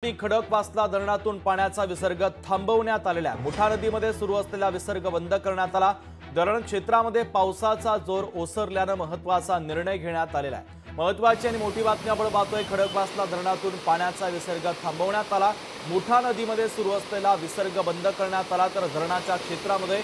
खडकवासला धरणातून पाण्याचा विसर्ग थांबवण्यात आलेला आहे। मुठा नदीमध्ये सुरू असलेला विसर्ग बंद करण्यात आला। धरण क्षेत्रामध्ये पावसाचा जोर ओसरल्याने महत्त्वाचा निर्णय घेण्यात आलेला आहे। महत्त्वाची आणि मोठी बातमी आपण पाहतोय। खडकवासला धरणातून पाण्याचा विसर्ग थांबवण्यात आला। मुठा नदीमध्ये सुरू असलेला विसर्ग बंद करण्यात आला, तर धरणाच्या क्षेत्रामध्ये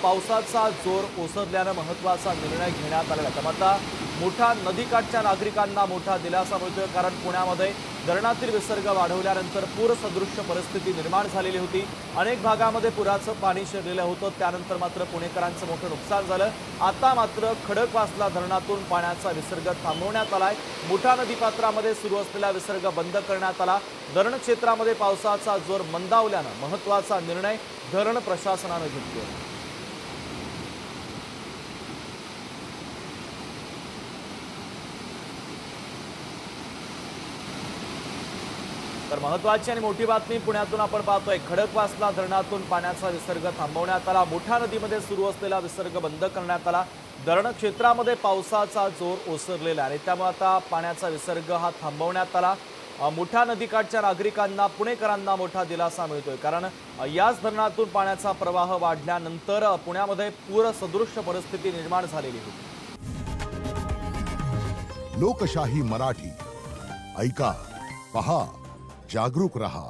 पावसाचा जोर ओसरल्याने महत्त्वाचा निर्णय घेण्यात आलेला आहे। त्यामुळे आता मुठा नदीकाठच्या नागरिकांना मोठा दिलासा मिळतोय, कारण पुण्यामध्ये धरणातील विसर्ग वाढवल्यानंतर पूरसदृश्य परिस्थिती निर्माण झालेली होती। अनेक भागामध्ये पुराचं पाणी शिरलेलं होतं, त्यानंतर मात्र पुणेकरांचं मोठं नुकसान झालं। आता मात्र खडकवासला धरणातून पाण्याचा विसर्ग थांबवण्यात आलाय। मुठा नदीपात्रामध्ये सुरू असलेला विसर्ग बंद करण्यात आला। धरण क्षेत्रामध्ये पावसाचा जोर मंदावल्याने महत्त्वाचा निर्णय धरण प्रशासनाने घेतला। तर महत्त्वाची आणि मोठी बातमी पुण्यातून आपण पाहतोय। खडकवासला धरणातून पाण्याचा विसर्ग थांबवण्यात आला। मुठा नदीमध्ये सुरू असलेला विसर्ग बंद करण्यात आला। धरण क्षेत्रामध्ये पावसाचा जोर ओसरलेला आहे, त्यामुळे आता पाण्याचा विसर्ग हा थांबवण्यात आला। मुठा नदीकाठच्या नागरिकांना, पुणेकरांना मोठा दिलासा मिळतोय, कारण याच धरणातून पाण्याचा प्रवाह वाढल्यानंतर पुण्यामध्ये पूरसदृश्य परिस्थिती निर्माण झालेली होती। लोकशाही मराठी ऐका, पहा, जागरूक रहा।